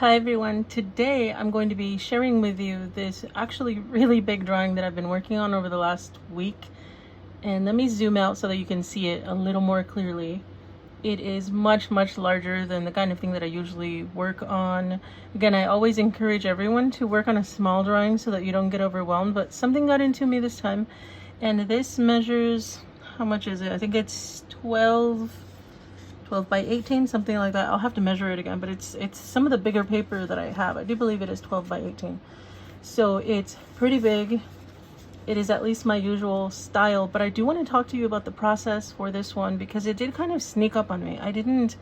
Hi everyone, today I'm going to be sharing with you this actually really big drawing that I've been working on over the last week. And let me zoom out so that you can see it a little more clearly. It is much larger than the kind of thing that I usually work on. Again, I always encourage everyone to work on a small drawing so that you don't get overwhelmed, but something got into me this time. And this measures, how much is it? I think it's 12 by 18, something like that. I'll have to measure it again, but it's some of the bigger paper that I have. I do believe it is 12 by 18. So it's pretty big. It is at least my usual style, but I do want to talk to you about the process for this one because it did kind of sneak up on me. I didn't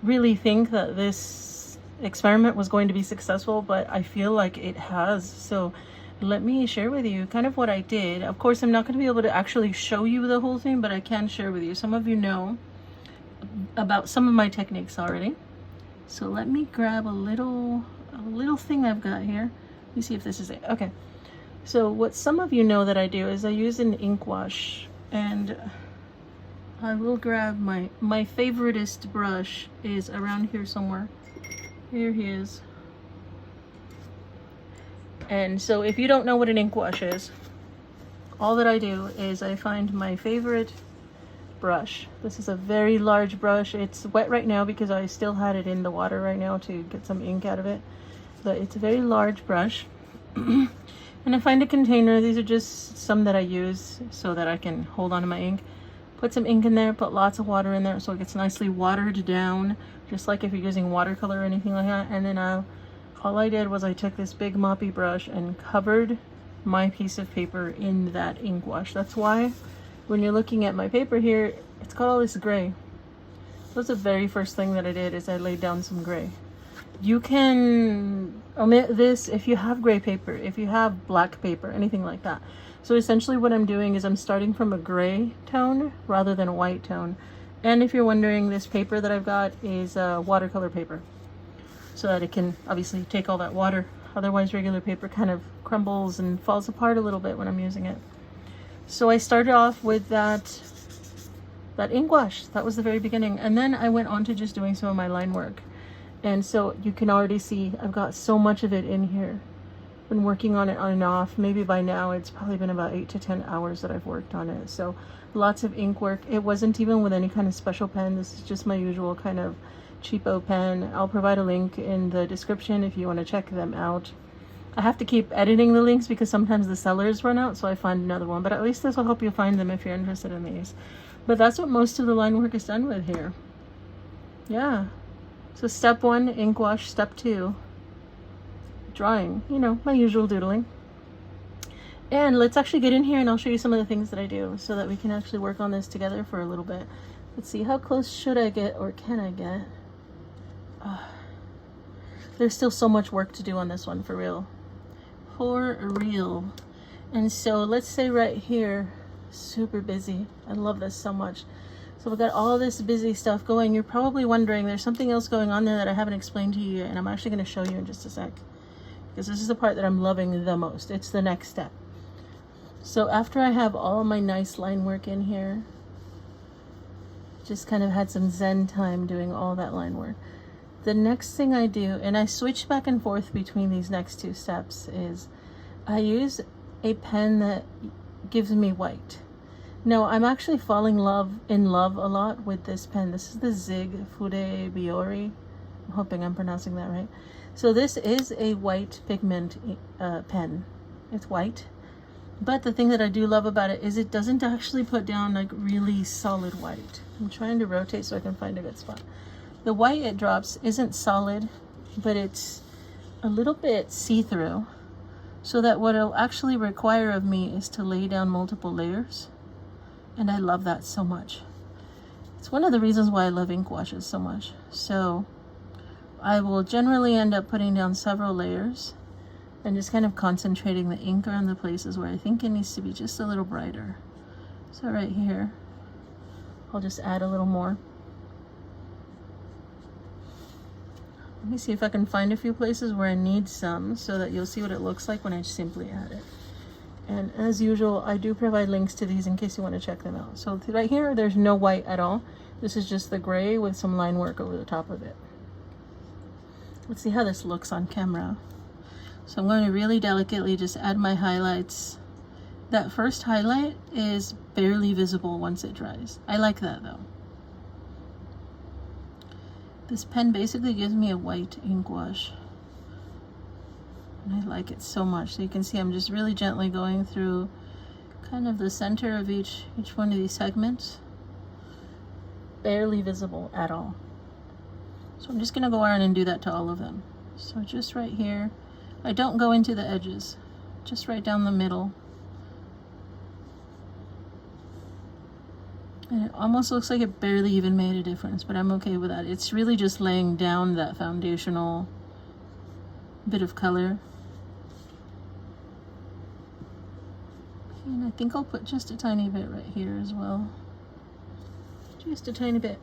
really think that this experiment was going to be successful, but I feel like it has. So let me share with you kind of what I did. Of course, I'm not going to be able to actually show you the whole thing, but I can share with you. Some of you know about some of my techniques already. So let me grab a little thing I've got here. Let me see if this is it. Okay. So what some of you know that I do is I use an ink wash, and I will grab my favoriteest brush is around here somewhere. Here he is. And so if you don't know what an ink wash is, all that I do is I find my favorite brush. This is a very large brush. It's wet right now because I still had it in the water right now to get some ink out of it, but it's a very large brush. And I find a container. These are just some that I use so that I can hold on to my ink. Put some ink in there, put lots of water in there so it gets nicely watered down, just like if you're using watercolor or anything like that. And then all I did was I took this big moppy brush and covered my piece of paper in that ink wash. That's why when you're looking at my paper here, it's got all this gray. That was the very first thing that I did, is I laid down some gray. You can omit this if you have gray paper, if you have black paper, anything like that. So essentially what I'm doing is I'm starting from a gray tone rather than a white tone. And if you're wondering, this paper that I've got is watercolor paper, so that it can obviously take all that water. Otherwise regular paper kind of crumbles and falls apart a little bit when I'm using it. So I started off with that ink wash. That was the very beginning. And then I went on to just doing some of my line work. And so you can already see I've got so much of it in here. Been working on it on and off. Maybe by now it's probably been about 8 to 10 hours that I've worked on it. So lots of ink work. It wasn't even with any kind of special pen. This is just my usual kind of cheapo pen. I'll provide a link in the description if you want to check them out. I have to keep editing the links because sometimes the sellers run out, so I find another one. But at least this will help you find them if you're interested in these. But that's what most of the line work is done with here. Yeah. So step 1, ink wash. Step 2, drawing. You know, my usual doodling. And let's actually get in here and I'll show you some of the things that I do so that we can actually work on this together for a little bit. Let's see, how close should I get, or can I get? There's still so much work to do on this one, for real. For real. And so let's say right here, super busy. I love this so much. So we've got all this busy stuff going. You're probably wondering there's something else going on there that I haven't explained to you yet, and I'm actually going to show you in just a sec, because this is the part that I'm loving the most. It's the next step. So after I have all my nice line work in here, just kind of had some zen time doing all that line work. The next thing I do, and I switch back and forth between these next two steps, is I use a pen that gives me white. Now, I'm actually falling in love a lot with this pen. This is the Zig Fude Biori. I'm hoping I'm pronouncing that right. So this is a white pigment pen. It's white. But the thing that I do love about it is it doesn't actually put down like really solid white. I'm trying to rotate so I can find a good spot. The white it drops isn't solid, but it's a little bit see-through, so that what it'll actually require of me is to lay down multiple layers. And I love that so much. It's one of the reasons why I love ink washes so much. So I will generally end up putting down several layers and just kind of concentrating the ink around the places where I think it needs to be just a little brighter. So right here, I'll just add a little more. Let me see if I can find a few places where I need some so that you'll see what it looks like when I simply add it. And as usual, I do provide links to these in case you want to check them out. So right here, there's no white at all. This is just the gray with some line work over the top of it. Let's see how this looks on camera. So I'm going to really delicately just add my highlights. That first highlight is barely visible once it dries. I like that though. This pen basically gives me a white ink wash. And I like it so much. So you can see I'm just really gently going through kind of the center of each one of these segments. Barely visible at all. So I'm just gonna go around and do that to all of them. So just right here. I don't go into the edges, just right down the middle. And it almost looks like it barely even made a difference, but I'm okay with that. It's really just laying down that foundational bit of color. And I think I'll put just a tiny bit right here as well. Just a tiny bit.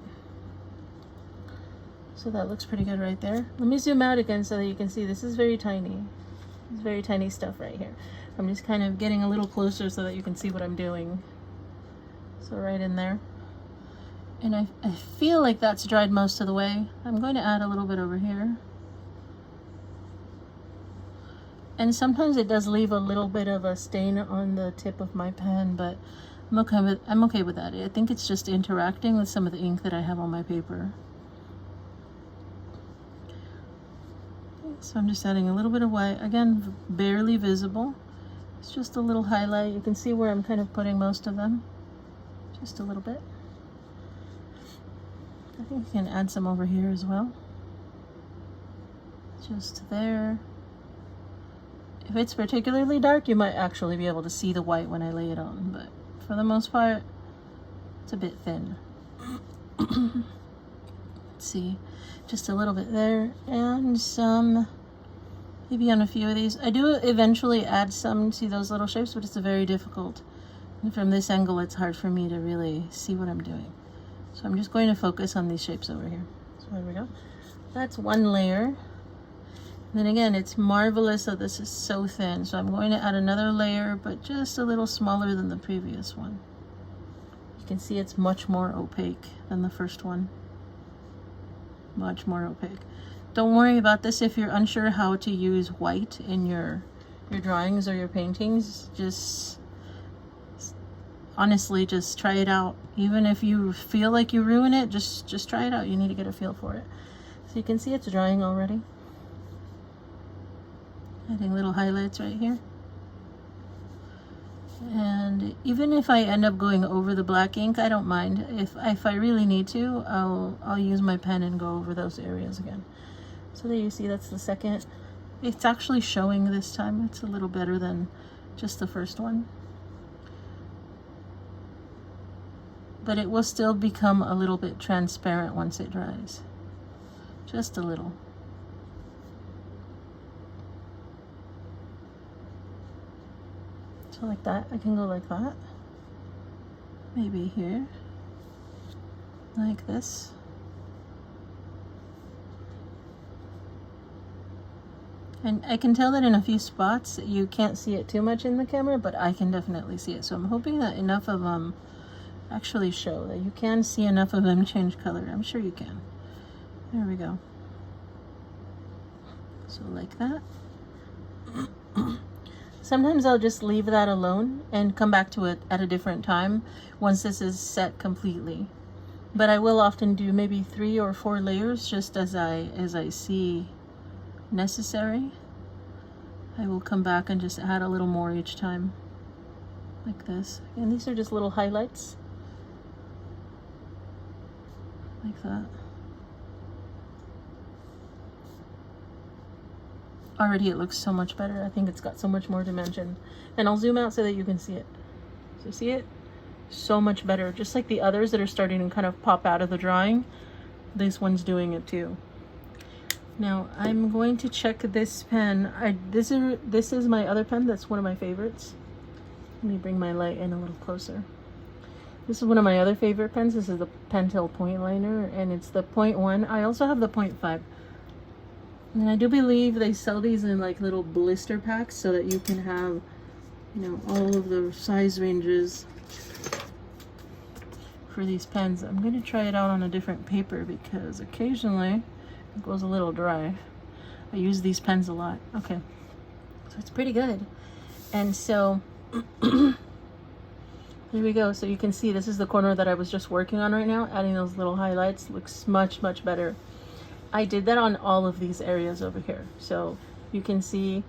So that looks pretty good right there. Let me zoom out again so that you can see this is very tiny. It's very tiny stuff right here. I'm just kind of getting a little closer so that you can see what I'm doing. So right in there. And I feel like that's dried most of the way. I'm going to add a little bit over here. And sometimes it does leave a little bit of a stain on the tip of my pen, but I'm okay with that. I think it's just interacting with some of the ink that I have on my paper. So I'm just adding a little bit of white, again, barely visible. It's just a little highlight. You can see where I'm kind of putting most of them. Just a little bit. I think you can add some over here as well. Just there. If it's particularly dark, you might actually be able to see the white when I lay it on, but for the most part, it's a bit thin. Let's see, just a little bit there, and some, maybe on a few of these. I do eventually add some to those little shapes, but it's very difficult. And from this angle, it's hard for me to really see what I'm doing. So I'm just going to focus on these shapes over here. So there we go. That's one layer. And then again, it's marvelous that this is so thin. So I'm going to add another layer, but just a little smaller than the previous one. You can see it's much more opaque than the first one. Much more opaque. Don't worry about this if you're unsure how to use white in your drawings or your paintings. Just honestly, just try it out. Even if you feel like you ruin it, just try it out. You need to get a feel for it. So you can see it's drying already. Adding little highlights right here. And even if I end up going over the black ink, I don't mind. If I really need to, I'll use my pen and go over those areas again. So there you see, that's the second. It's actually showing this time. It's a little better than just the first one. But it will still become a little bit transparent once it dries. Just a little. So like that, I can go like that. Maybe here. Like this. And I can tell that in a few spots you can't see it too much in the camera, but I can definitely see it. So I'm hoping that enough of them actually show, that you can see enough of them change color. I'm sure you can. There we go. So like that. Sometimes I'll just leave that alone and come back to it at a different time once this is set completely. But I will often do maybe 3 or 4 layers just as I see necessary. I will come back and just add a little more each time, like this. And these are just little highlights, like that. Already it looks so much better. I think it's got so much more dimension. And I'll zoom out so that you can see it. So see it? So much better. Just like the others that are starting to kind of pop out of the drawing, this one's doing it too. Now I'm going to check this pen. This is my other pen. That's one of my favorites. Let me bring my light in a little closer. This is one of my other favorite pens. This is the Pentel Point Liner, and it's the 0.1. I also have the 0.5. And I do believe they sell these in like little blister packs so that you can have, you know, all of the size ranges for these pens. I'm going to try it out on a different paper because occasionally it goes a little dry. I use these pens a lot. Okay, so it's pretty good. And so here we go. So you can see this is the corner that I was just working on right now. Adding those little highlights looks much, much better. I did that on all of these areas over here. So you can see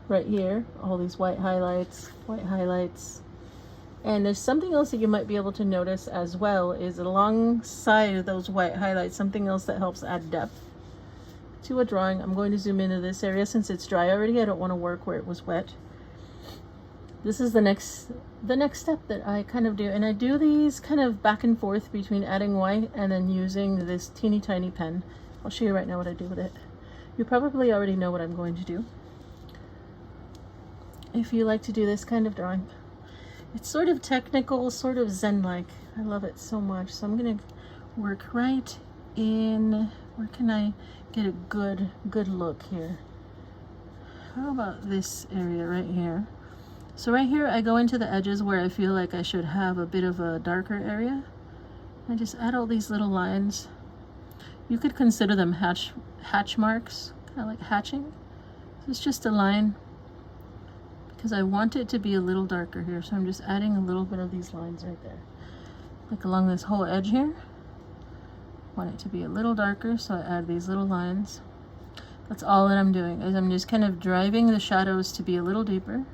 right here, all these white highlights. And there's something else that you might be able to notice as well is alongside of those white highlights, something else that helps add depth to a drawing. I'm going to zoom into this area since it's dry already. I don't want to work where it was wet. This is the next step that I kind of do, and I do these kind of back and forth between adding white and then using this teeny tiny pen. I'll show you right now what I do with it. You probably already know what I'm going to do if you like to do this kind of drawing. It's sort of technical, sort of zen-like. I love it so much. So I'm gonna work right in, where can I get a good look here? How about this area right here? So right here, I go into the edges where I feel like I should have a bit of a darker area. I just add all these little lines. You could consider them hatch marks, kind of like hatching. So it's just a line because I want it to be a little darker here. So I'm just adding a little bit of these lines right there. Like along this whole edge here. I want it to be a little darker, so I add these little lines. That's all that I'm doing, is I'm just kind of driving the shadows to be a little deeper.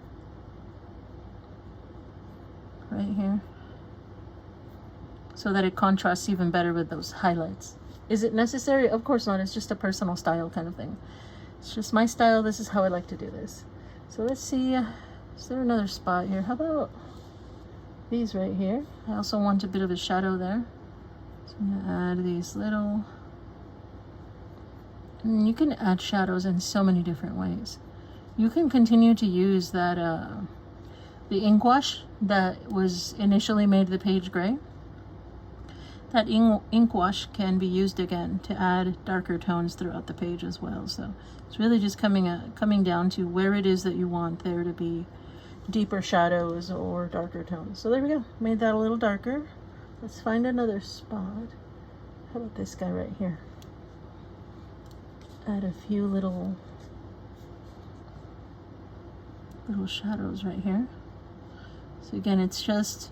Right here. So that it contrasts even better with those highlights. Is it necessary? Of course not. It's just a personal style kind of thing. It's just my style. This is how I like to do this. So let's see, is there another spot here? How about these right here? I also want a bit of a shadow there. So I'm gonna add these little, and you can add shadows in so many different ways. You can continue to use that, the ink wash that was initially made the page gray. That ink wash can be used again to add darker tones throughout the page as well. So it's really just coming down to where it is that you want there to be deeper shadows or darker tones. So there we go. Made that a little darker. Let's find another spot. How about this guy right here? Add a few little shadows right here. So again, it's just,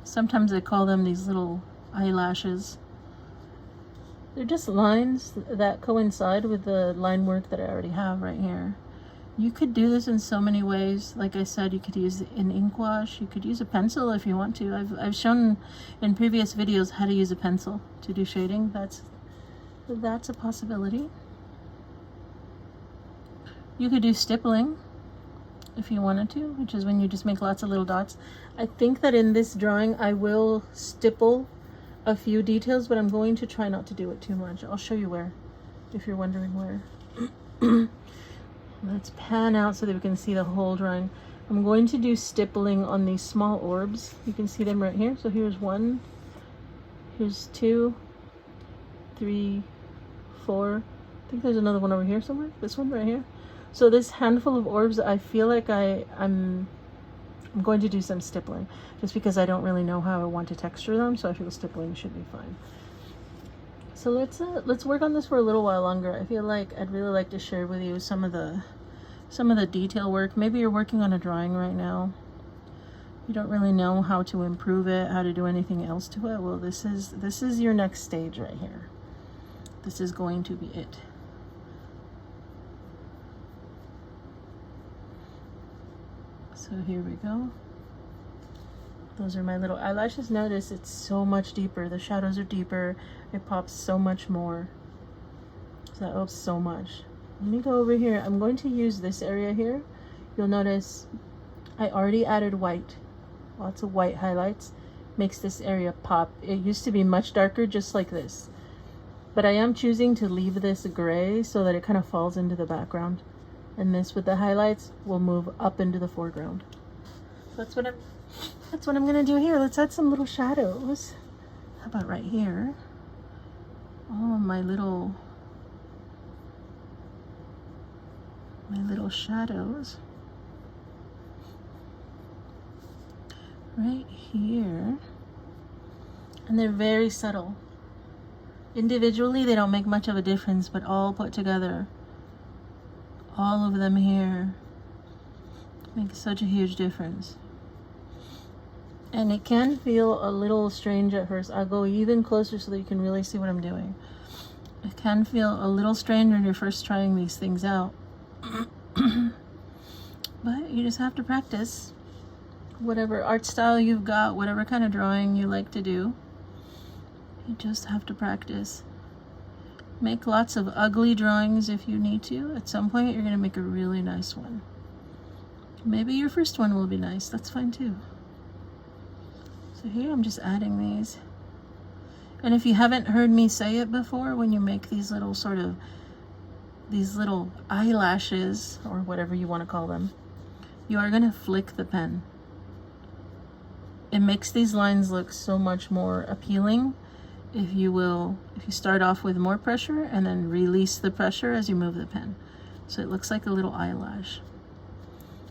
sometimes I call them these little eyelashes. They're just lines that coincide with the line work that I already have right here. You could do this in so many ways. Like I said, you could use an ink wash. You could use a pencil if you want to. I've shown in previous videos how to use a pencil to do shading. That's a possibility. You could do stippling if you wanted to, which is when you just make lots of little dots. I think that in this drawing I will stipple a few details, but I'm going to try not to do it too much. I'll show you where, if you're wondering where. Let's pan out so that we can see the whole drawing. I'm going to do stippling on these small orbs. You can see them right here. So here's one, here's 2, 3, 4. I think there's another one over here somewhere. This one right here. So this handful of orbs, I feel like I'm going to do some stippling just because I don't really know how I want to texture them. So I feel stippling should be fine. So let's work on this for a little while longer. I feel like I'd really like to share with you some of the detail work. Maybe you're working on a drawing right now. You don't really know how to improve it, how to do anything else to it. Well, this is your next stage right here. This is going to be it. So here we go. Those are my little eyelashes. Notice it's so much deeper. The shadows are deeper. It pops so much more. So that helps so much. Let me go over here. I'm going to use this area here. You'll notice I already added white. Lots of white highlights. Makes this area pop. It used to be much darker, just like this. But I am choosing to leave this gray so that it kind of falls into the background. And this with the highlights will move up into the foreground. That's what I'm gonna do here. Let's add some little shadows. How about right here? Oh, my little shadows. Right here. And they're very subtle. Individually, they don't make much of a difference, but all put together, all of them here, make such a huge difference. And it can feel a little strange at first. I'll go even closer so that you can really see what I'm doing. It can feel a little strange when you're first trying these things out. But you just have to practice. Whatever art style you've got, whatever kind of drawing you like to do, you just have to practice. Make lots of ugly drawings if you need to. At some point, you're going to make a really nice one. Maybe your first one will be nice. That's fine too. So here I'm just adding these. And if you haven't heard me say it before, when you make these little these little eyelashes, or whatever you want to call them, you are going to flick the pen. It makes these lines look so much more appealing if you start off with more pressure and then release the pressure as you move the pen. So it looks like a little eyelash.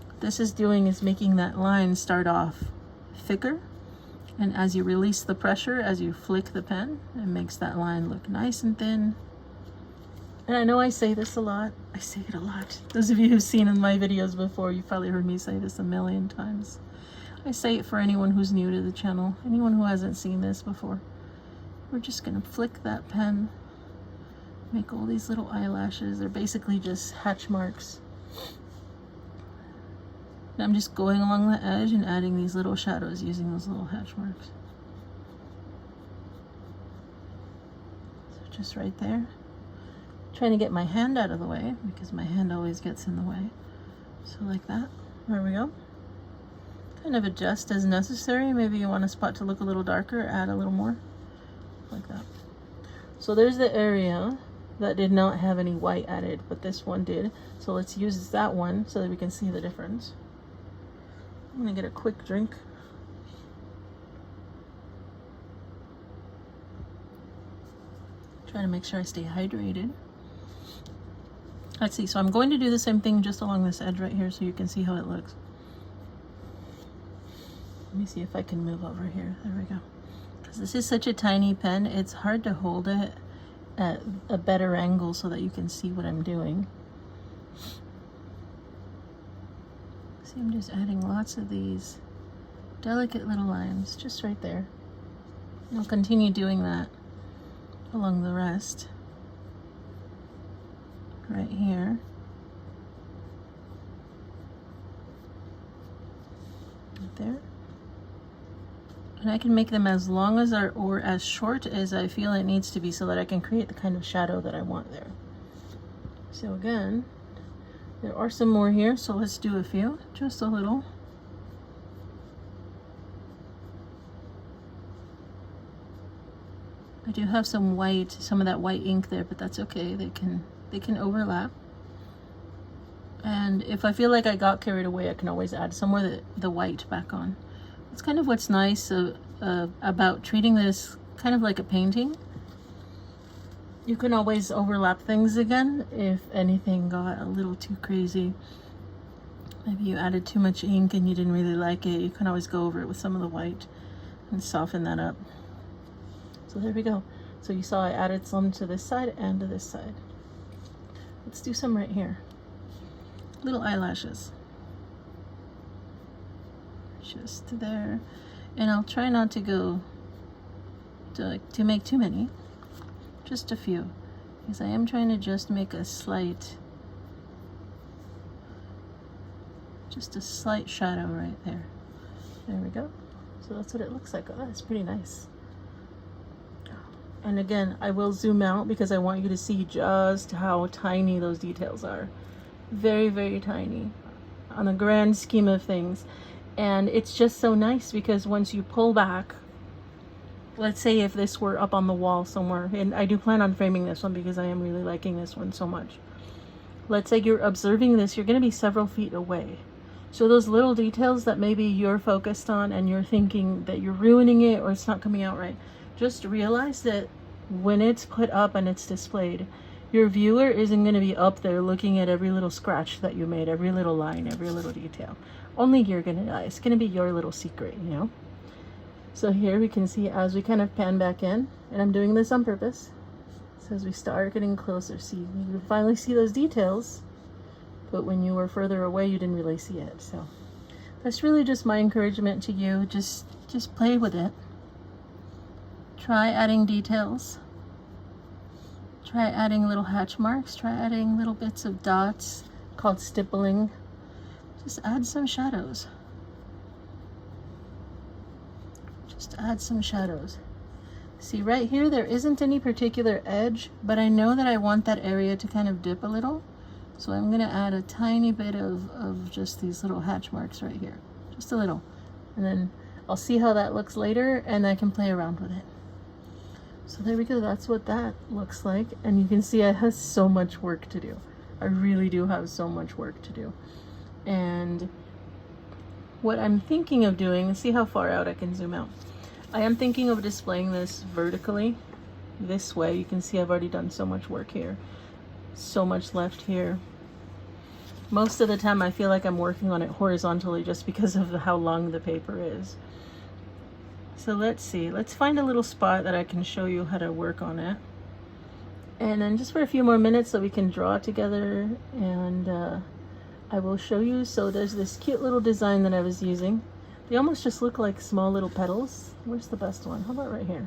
What this is doing is making that line start off thicker, and as you release the pressure, as you flick the pen, it makes that line look nice and thin. And I know I say this a lot. I say it a lot. Those of you who've seen in my videos before, you've probably heard me say this a million times. I say it for anyone who's new to the channel, anyone who hasn't seen this before. We're just gonna flick that pen, make all these little eyelashes. They're basically just hatch marks. And I'm just going along the edge and adding these little shadows using those little hatch marks. So just right there. Trying to get my hand out of the way because my hand always gets in the way. So like that. There we go. Kind of adjust as necessary. Maybe you want a spot to look a little darker, add a little more. Like that. So there's the area that did not have any white added, but this one did. So let's use that one so that we can see the difference. I'm gonna get a quick drink. Try to make sure I stay hydrated. Let's see, so I'm going to do the same thing just along this edge right here so you can see how it looks. Let me see if I can move over here. There we go. Because this is such a tiny pen, it's hard to hold it at a better angle so that you can see what I'm doing. See, I'm just adding lots of these delicate little lines just right there. And I'll continue doing that along the rest. Right here. Right there. And I can make them as long as or as short as I feel it needs to be so that I can create the kind of shadow that I want there. So again, there are some more here, so let's do a few, just a little. I do have some white, some of that white ink there, but that's okay. They can overlap. And if I feel like I got carried away, I can always add some more of the white back on. It's kind of what's nice about treating this kind of like a painting. You can always overlap things again if anything got a little too crazy. Maybe you added too much ink and you didn't really like it. You can always go over it with some of the white and soften that up. So there we go. So you saw I added some to this side and to this side. Let's do some right here. Little eyelashes. Just there. And I'll try not to go to make too many. Just a few. Because I am trying to just make a slight, just a slight shadow right there. There we go. So that's what it looks like. Oh, that's pretty nice. And again, I will zoom out because I want you to see just how tiny those details are. Very, very tiny on the grand scheme of things. And it's just so nice because once you pull back, let's say if this were up on the wall somewhere, and I do plan on framing this one because I am really liking this one so much. Let's say you're observing this, you're going to be several feet away. So those little details that maybe you're focused on and you're thinking that you're ruining it or it's not coming out right, just realize that when it's put up and it's displayed, your viewer isn't going to be up there looking at every little scratch that you made, every little line, every little detail. Only you're going to know. It's going to be your little secret, you know? So here we can see as we kind of pan back in, and I'm doing this on purpose, So as we start getting closer, see, you can finally see those details, but when you were further away, you didn't really see it. So that's really just my encouragement to you. Just play with it. Try adding details. Try adding little hatch marks. Try adding little bits of dots called stippling. Just add some shadows. Just add some shadows. See right here, there isn't any particular edge, but I know that I want that area to kind of dip a little. So I'm gonna add a tiny bit of just these little hatch marks right here. Just a little. And then I'll see how that looks later and I can play around with it. So there we go, that's what that looks like. And you can see it has so much work to do. I really do have so much work to do. And what I'm thinking of doing, see how far out I can zoom out. I am thinking of displaying this vertically this way. You can see I've already done so much work here. So much left here. Most of the time I feel like I'm working on it horizontally just because of how long the paper is. So let's see, let's find a little spot that I can show you how to work on it. And then just for a few more minutes so we can draw together, and I will show you. So there's this cute little design that I was using. They almost just look like small little petals. Where's the best one? How about right here?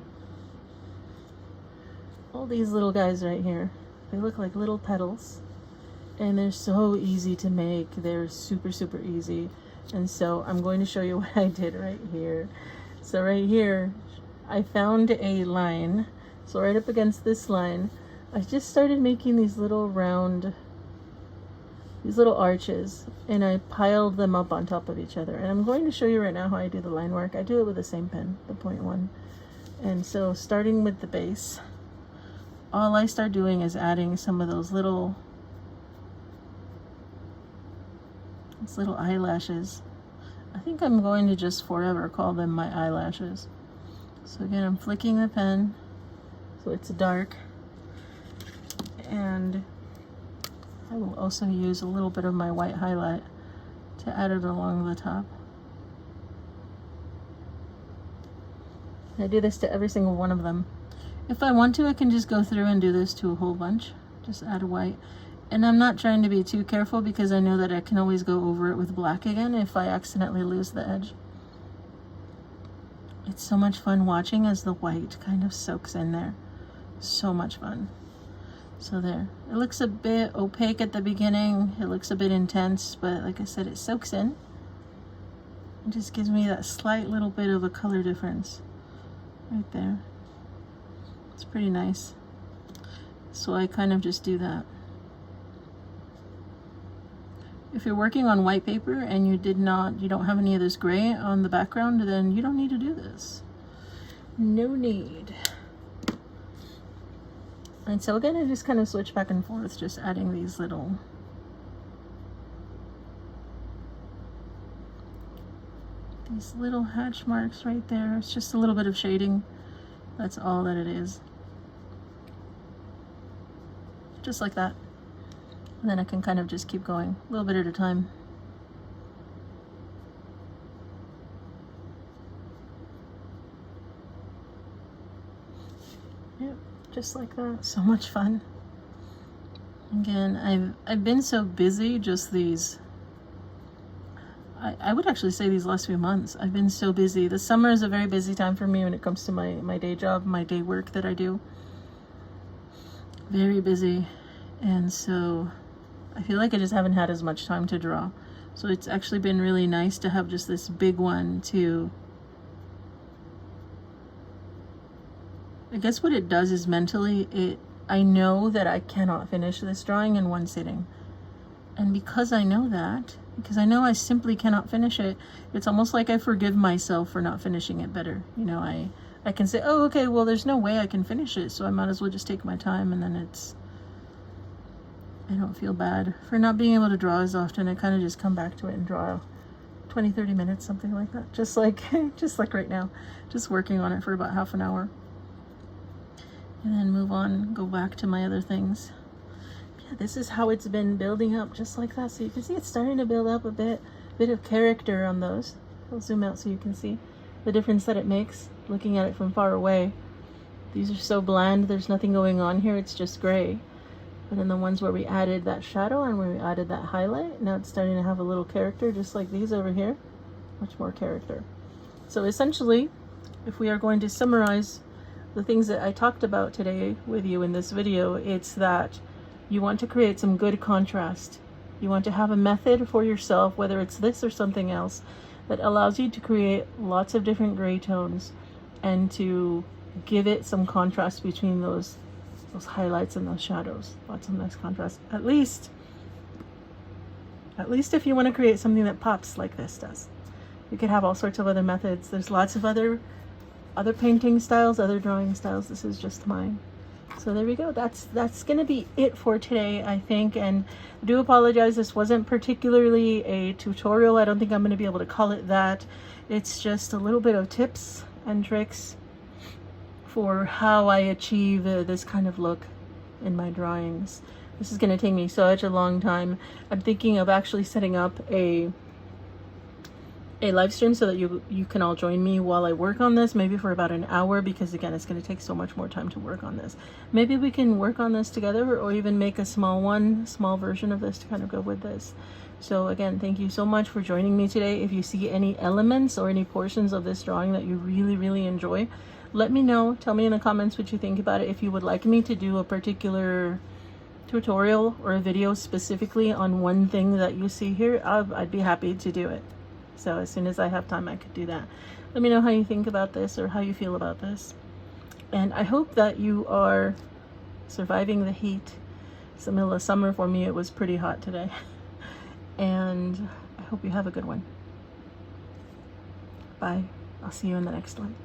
All these little guys right here. They look like little petals. And they're so easy to make. They're super, super easy. And so I'm going to show you what I did right here. So right here, I found a line. So right up against this line, I just started making these little round, these little arches, and I piled them up on top of each other. And I'm going to show you right now how I do the line work. I do it with the same pen, the 0.1. And so starting with the base, all I start doing is adding some of those little eyelashes. I think I'm going to just forever call them my eyelashes. So again, I'm flicking the pen so it's dark, and I will also use a little bit of my white highlight to add it along the top. I do this to every single one of them. If I want to, I can just go through and do this to a whole bunch. Just add a white. And I'm not trying to be too careful because I know that I can always go over it with black again if I accidentally lose the edge. It's so much fun watching as the white kind of soaks in there. So much fun. So there. It looks a bit opaque at the beginning. It looks a bit intense, but like I said, it soaks in. It just gives me that slight little bit of a color difference right there. It's pretty nice. So I kind of just do that. If you're working on white paper and you don't have any of this gray on the background, then you don't need to do this. No need. And so again, I just kind of switch back and forth, just adding these little hatch marks right there. It's just a little bit of shading. That's all that it is. Just like that. And then I can kind of just keep going a little bit at a time. Yep, just like that. So much fun. Again, I've been so busy just these, I would actually say these last few months. I've been so busy. The summer is a very busy time for me when it comes to my day job, my day work that I do. Very busy. And so I feel like I just haven't had as much time to draw. So it's actually been really nice to have just this big one to, I guess what it does is mentally, I know that I cannot finish this drawing in one sitting. And because I know that, because I know I simply cannot finish it, it's almost like I forgive myself for not finishing it better. You know, I can say, oh, okay, well, there's no way I can finish it, so I might as well just take my time, and then I don't feel bad for not being able to draw as often. I kind of just come back to it and draw 20-30 minutes, something like that. Just like right now, just working on it for about half an hour. And then move on, go back to my other things. Yeah, this is how it's been building up, just like that. So you can see it's starting to build up a bit of character on those. I'll zoom out so you can see the difference that it makes looking at it from far away. These are so bland, there's nothing going on here, it's just gray. But then the ones where we added that shadow and where we added that highlight, now it's starting to have a little character, just like these over here. Much more character. So essentially, if we are going to summarize the things that I talked about today with you in this video, it's that you want to create some good contrast. You want to have a method for yourself, whether it's this or something else, that allows you to create lots of different gray tones and to give it some contrast between those highlights and those shadows. Lots of nice contrast. At least if you want to create something that pops like this does. You could have all sorts of other methods. There's lots of other painting styles, other drawing styles. This is just mine. So there we go. That's gonna be it for today, I think. And I do apologize, this wasn't particularly a tutorial. I don't think I'm gonna be able to call it that. It's just a little bit of tips and tricks for how I achieve this kind of look in my drawings. This is gonna take me such a long time. I'm thinking of actually setting up a live stream so that you can all join me while I work on this, maybe for about an hour, because again, it's going to take so much more time to work on this. Maybe we can work on this together, or even make a small version of this to kind of go with this. So again, thank you so much for joining me today. If you see any elements or any portions of this drawing that you really enjoy, let me know. Tell me in the comments what you think about it. If you would like me to do a particular tutorial or a video specifically on one thing that you see here, I'd be happy to do it. So as soon as I have time, I could do that. Let me know how you think about this or how you feel about this. And I hope that you are surviving the heat. It's the middle of summer for me. It was pretty hot today. And I hope you have a good one. Bye. I'll see you in the next one.